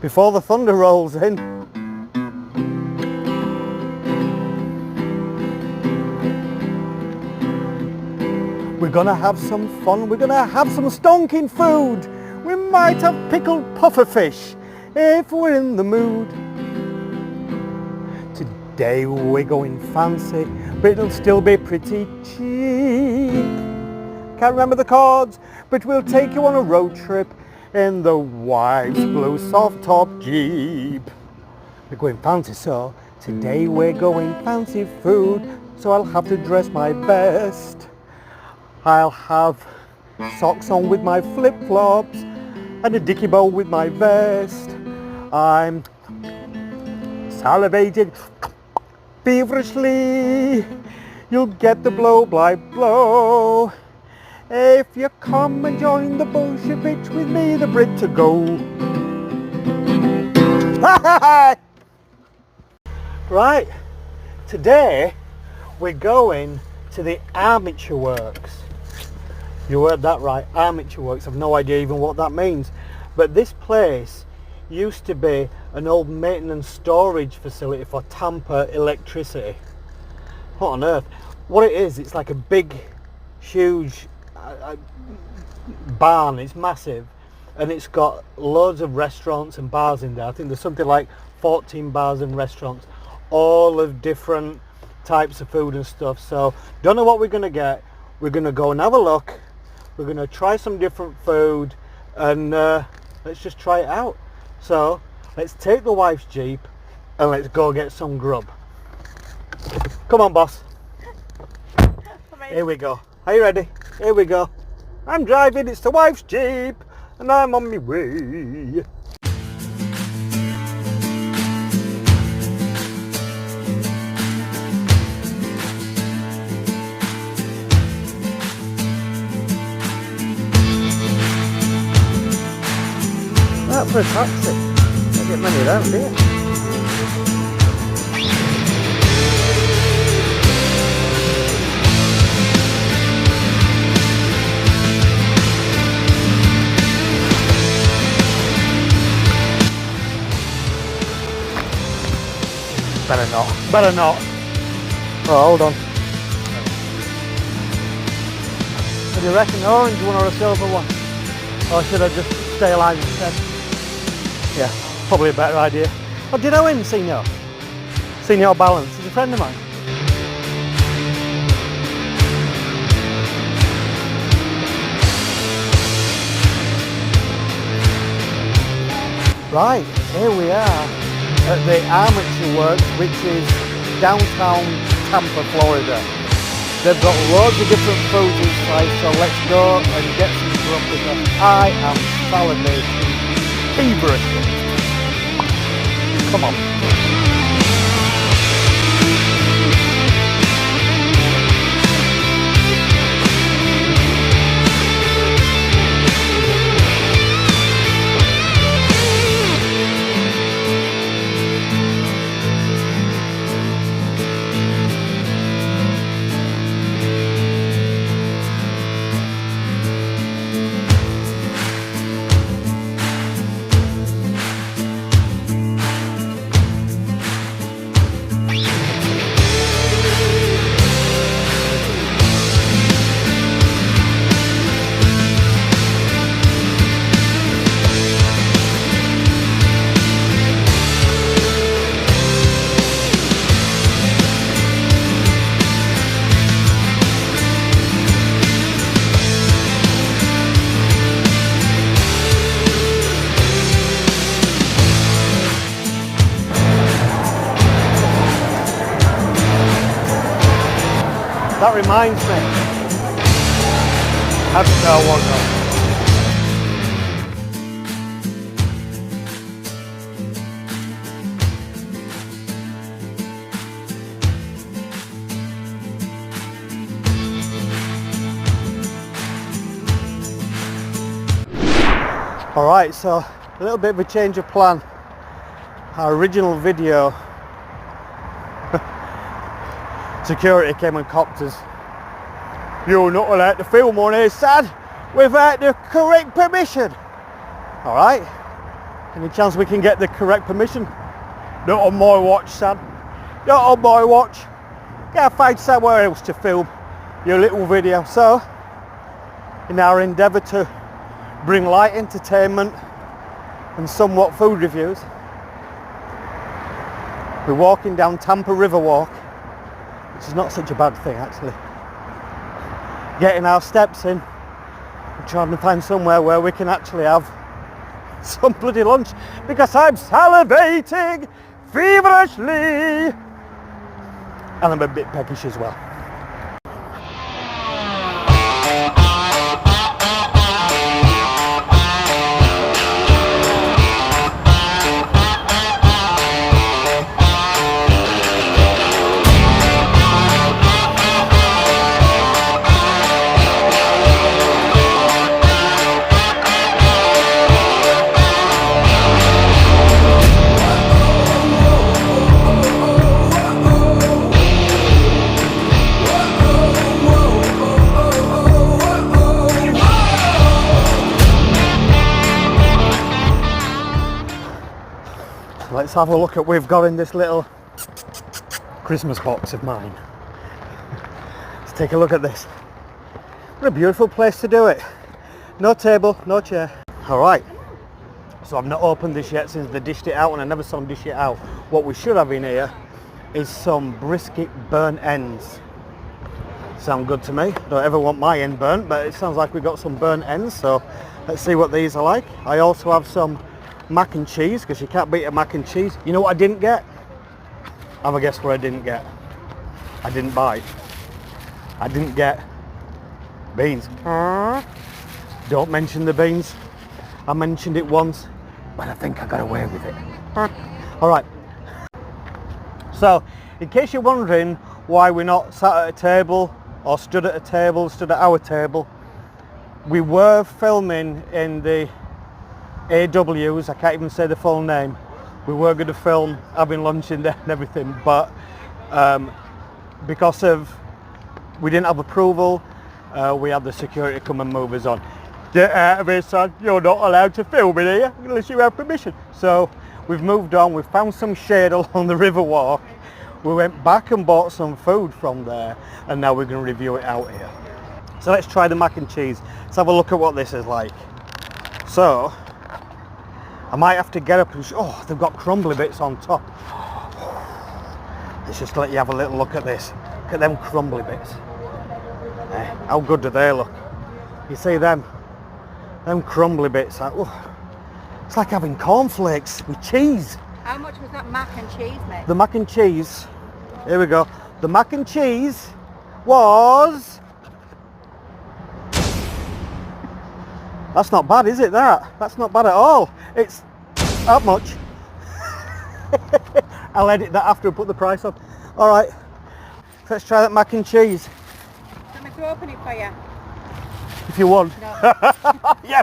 before the thunder rolls in. We're gonna have some fun, we're gonna have some stonking food. We might have pickled pufferfish if we're in the mood. Today we're going fancy, but it'll still be pretty cheap. Can't remember the chords, but we'll take you on a road trip in the wife's blue soft top Jeep. We're going fancy, so today we're going fancy food, so I'll have to dress my best. I'll have socks on with my flip-flops and a dicky bow with my vest. I'm salivated feverishly. You'll get the blow by blow if you come and join the bullshit bitch with me, the Brit to go. Right, today we're going to the Armature Works. You heard that right, Armature Works. I've no idea even what that means. But this place used to be an old maintenance storage facility for Tampa electricity. What on earth? What it is, it's like a big, huge barn. It's massive. And it's got loads of restaurants and bars in there. I think there's something like 14 bars and restaurants, all of different types of food and stuff. So don't know what we're going to get. We're going to go and have a look. We're going to try some different food and let's just try it out. So let's take the wife's Jeep and let's go get some grub. Come on, boss. Here we go. Are you ready? Here we go. I'm driving, it's the wife's Jeep and I'm on my way. For a taxi. Don't get many of them, do you? Better not. Better not. Oh, hold on. What do you reckon? An orange one or a silver one? Or should I just stay alive instead? Yeah, probably a better idea. Oh, do you know him, Senor? Senor Balance. He's a friend of mine. Right, here we are at the Armature Works, which is downtown Tampa, Florida. They've got loads of different foods inside, so let's go and get some grub because I am salivating feverishly. Come on. That reminds me. I have to tell one though. Alright, so a little bit of a change of plan. Our original video, security came and copped us. You're not allowed to film on here, son, without the correct permission. Alright, Any chance we can get the correct permission? Not on my watch, son. Not on my watch. Gotta find somewhere else to film your little video. So, in our endeavour to bring light entertainment and somewhat food reviews, we're walking down Tampa River Walk, which is not such a bad thing actually. Getting our steps in and trying to find somewhere where we can actually have some bloody lunch, because I'm salivating feverishly and I'm a bit peckish as well. Let's have a look at what we've got in this little Christmas box of mine. Let's take a look at this. What a beautiful place to do it. No table, no chair. Alright, so I've not opened this yet since they dished it out, and I never saw them dish it out. What we should have in here is some brisket burnt ends. Sound good to me. Don't ever want my end burnt, but it sounds like we've got some burnt ends, so let's see what these are like. I also have some mac and cheese, because you can't beat a mac and cheese. You know what I didn't get? Have a guess what I didn't get? I didn't buy. I didn't get beans. Don't mention the beans. I mentioned it once, but I think I got away with it. Alright. So, in case you're wondering why we're not sat at a table, or stood at a table, stood at our table, we were filming in the AWs, I can't even say the full name. We were going to film having lunch in there and everything, but because of we didn't have approval, we had the security come and move us on. Get out of here, son, you're not allowed to film in here unless you have permission. So we've moved on, we've found some shade along the river walk, we went back and bought some food from there, and now we're going to review it out here. So let's try the mac and cheese. Let's have a look at what this is like. So I might have to get up and oh, they've got crumbly bits on top. Let's just let you have a little look at this. Look at them crumbly bits. How good do they look? You see them? Them crumbly bits. It's like having cornflakes with cheese. How much was that mac and cheese, mate? The mac and cheese, here we go. The mac and cheese was... That's not bad, is it, that? That's not bad at all. It's that much. I'll edit that after and put the price on. Alright, let's try that mac and cheese. Want me to open it for you? If you want. No. Yeah.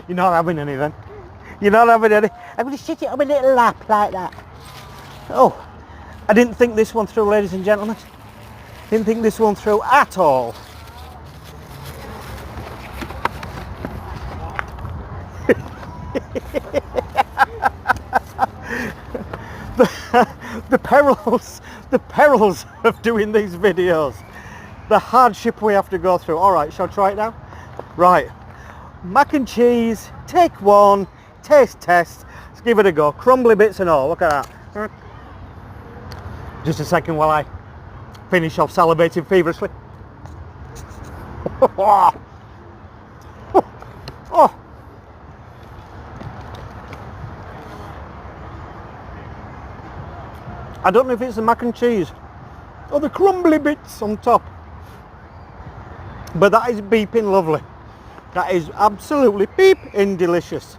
You're not having any then. You're not having any. I'm going to sit it on my little lap like that. Oh, I didn't think this one through, ladies and gentlemen. Didn't think this one through at all. the perils of doing these videos, the hardship we have to go through. All right, shall I try it now? Right, mac and cheese, take one, taste test. Let's give it a go. Crumbly bits and all. Look at that. Just a second while I finish off salivating feverishly. Oh. I don't know if it's the mac and cheese or the crumbly bits on top, but that is beeping lovely. That is absolutely beeping delicious.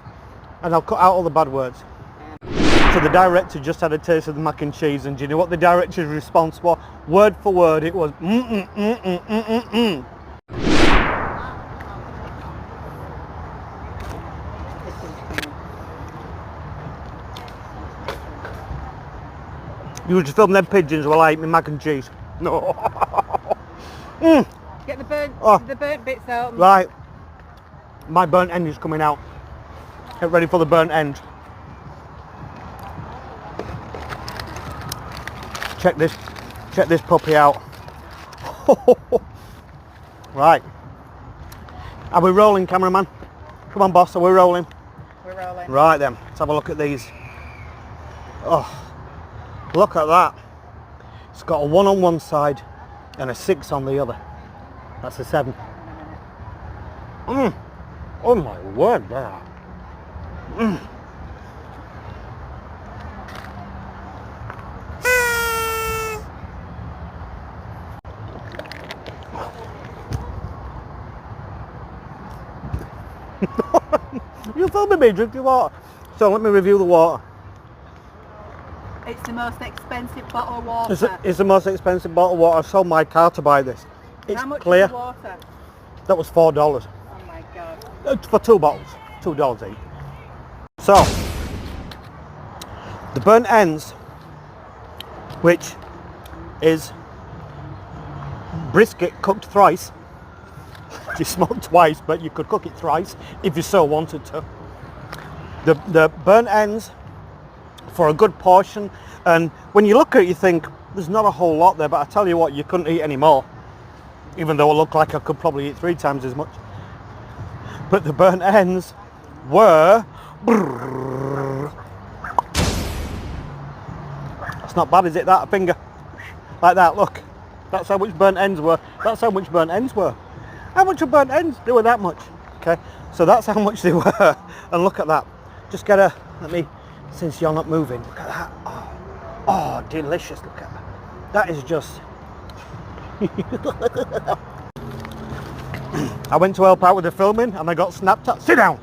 And I'll cut out all the bad words. So the director just had a taste of the mac and cheese, and do you know what the director's response was? Word for word, it was You would just film them pigeons while I eat my mac and cheese. No. Get the burnt bits out. Right. My burnt end is coming out. Get ready for the burnt end. check this puppy out. Right. Are we rolling, cameraman? Come on, boss, are we rolling? We're rolling. Right then, let's have a look at these. Oh, look at that. It's got a 1 on one side and a 6 on the other. That's a 7. Oh my word, there. You filming me drinking water. So let me review the water. It's the most expensive bottle of water. It's the most expensive bottle of water. I sold my car to buy this. It's How much clear. is the water? That was $4 Oh my god. for 2 bottles, $2 each. So the burnt ends, which is brisket cooked thrice. You smoked twice, but you could cook it thrice if you so wanted to. The burnt ends for a good portion, and when you look at it you think there's not a whole lot there, but I tell you what, you couldn't eat any more, even though it looked like I could probably eat 3 times as much. But the burnt ends were, it's not bad, is it? That a finger like that, look, that's how much burnt ends were. That's how much burnt ends were. How much of burnt ends? They were that much. Okay, so that's how much they were. And look at that. Just get a, let me, since you're not moving, look at that. Oh, delicious. Look at that. That is just. I went to help out with the filming and I got snapped at. Sit down.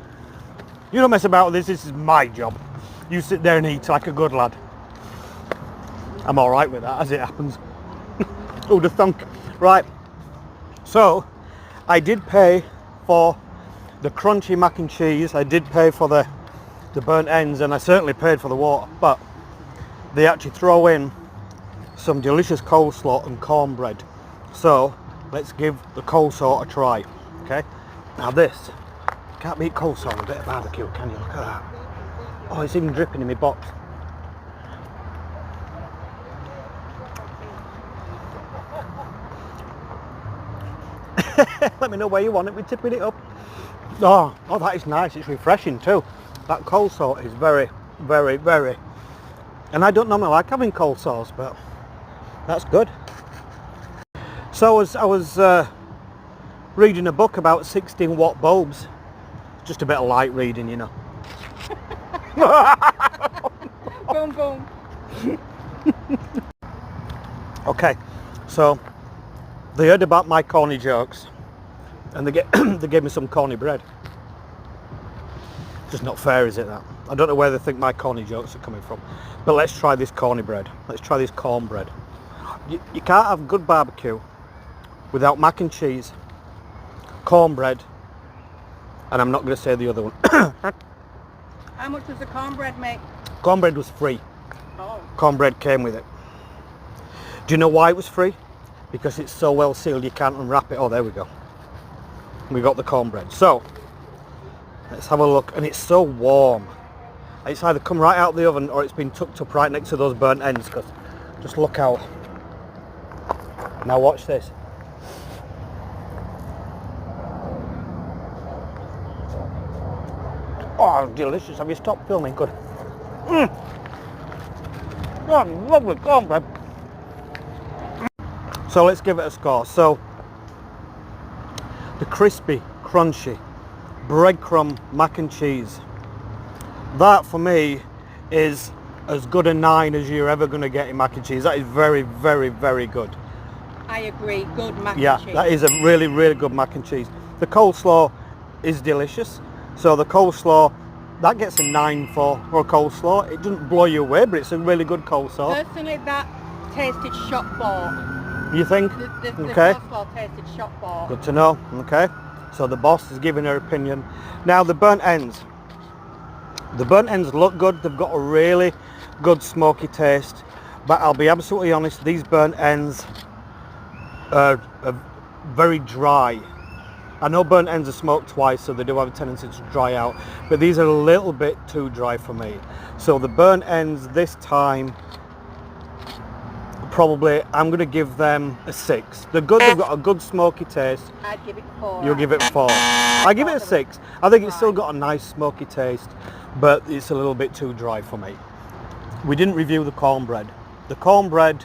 You don't mess about with this. This is my job. You sit there and eat like a good lad. I'm all right with that, as it happens. Who'd have thunk? Right. So, I did pay for the crunchy mac and cheese. I did pay for the burnt ends, and I certainly paid for the water. But they actually throw in some delicious coleslaw and cornbread. So let's give the coleslaw a try. Okay. Now this, can't beat coleslaw with a bit of barbecue, can you? Look at that. Oh, it's even dripping in my box. Let me know where you want it. We're tipping it up. Oh, that is nice. It's refreshing too. That coleslaw is very, very, very. And I don't normally like having coleslaws, but that's good. So I was reading a book about 16-watt bulbs. Just a bit of light reading, you know. Boom, boom. Okay, so they heard about my corny jokes, and they gave me some corny bread. Just not fair, is it, that? I don't know where they think my corny jokes are coming from. But let's try this corny bread. Let's try this cornbread. You can't have good barbecue without mac and cheese, cornbread, and I'm not going to say the other one. How much does the cornbread make? Cornbread was free. Oh. Cornbread came with it. Do you know why it was free? Because it's so well sealed you can't unwrap it. Oh, there we go. We got the cornbread. So, let's have a look. And it's so warm. It's either come right out of the oven or it's been tucked up right next to those burnt ends. Because just look out. Now watch this. Oh, delicious. Have you stopped filming? Good. Oh, lovely cornbread. So let's give it a score. So the crispy, crunchy, breadcrumb mac and cheese. That for me is as good a 9 as you're ever going to get in mac and cheese. That is very, very, very good. I agree. Good mac and cheese. Yeah, that is a really, really good mac and cheese. The coleslaw is delicious. So the coleslaw, that gets a 9 for a coleslaw. It doesn't blow you away, but it's a really good coleslaw. Personally, that tasted shop bought. You think? The Okay. coleslaw tasted shop bought. Good to know. Okay. So the boss is giving her opinion. Now the burnt ends. The burnt ends look good. They've got a really good smoky taste. But I'll be absolutely honest, these burnt ends are very dry. I know burnt ends are smoked twice, so they do have a tendency to dry out. But these are a little bit too dry for me. So the burnt ends this time I'm going to give them a 6. They're good, they've got a good smoky taste. I'd give it 4. You'll give it 4. I give it a 6. I think it's still got a nice smoky taste, but it's a little bit too dry for me. We didn't review the cornbread. The cornbread,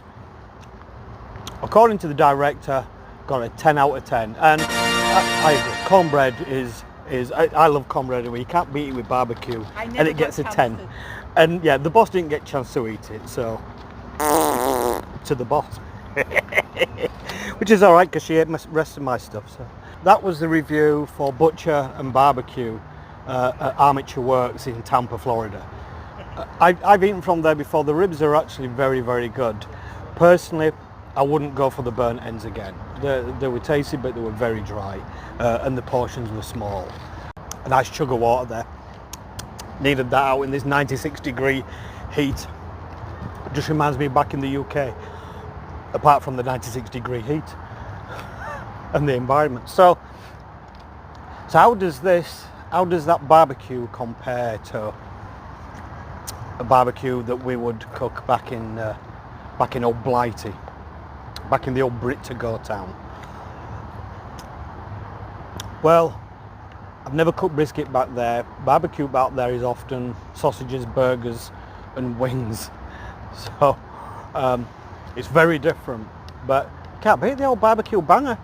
according to the director, got a 10 out of 10. And I agree. Cornbread I love cornbread anyway. You can't beat it with barbecue. And it gets a 10. And yeah, the boss didn't get a chance to eat it, so to the boss. Which is alright because she ate the rest of my stuff. So that was the review for Butcher and Barbecue at Armature Works in Tampa, Florida. I've eaten from there before. The ribs are actually very, very good. Personally, I wouldn't go for the burnt ends again. They were tasty, but they were very dry, and the portions were small. A nice chug of water there. Needed that out in this 96-degree heat. Just reminds me back in the UK, apart from the 96-degree heat and the environment. So how does that barbecue compare to a barbecue that we would cook back in old Blighty, back in the old Brit to go town? Well, I've never cooked brisket back there. Barbecue back there is often sausages, burgers and wings. So it's very different, but can't beat the old barbecue banger.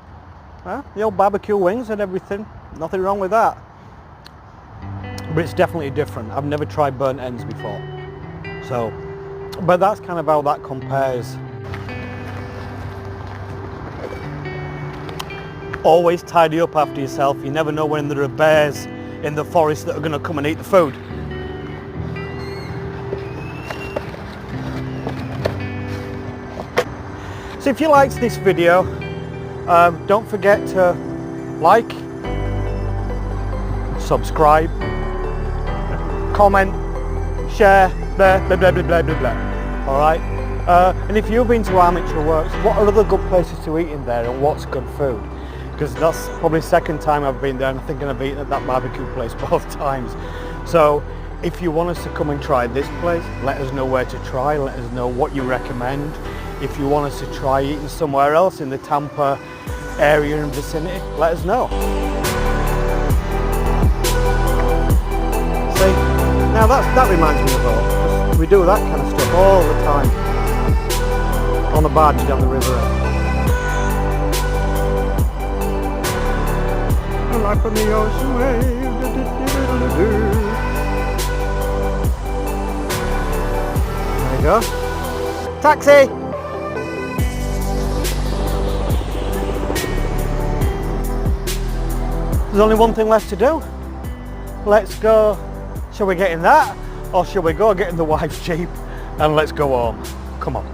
Huh? The old barbecue wings and everything, nothing wrong with that. But it's definitely different. I've never tried burnt ends before. So, but that's kind of how that compares. Always tidy up after yourself. You never know when there are bears in the forest that are going to come and eat the food. So if you liked this video, don't forget to like, subscribe, comment, share, blah blah blah blah blah blah blah. Alright? And if you've been to Armature Works, what are other good places to eat in there and what's good food? Because that's probably the second time I've been there, and I think I've eaten at that barbecue place both times. So if you want us to come and try this place, let us know where to try, let us know what you recommend. If you want us to try eating somewhere else in the Tampa area and vicinity, let us know. See, now that reminds me of all. We do that kind of stuff all the time on the barge down the river. Life on the ocean wave. There you go. Taxi! There's only one thing left to do. Let's go. Shall we get in that? Or shall we go get in the wife's Jeep and let's go home? Come on.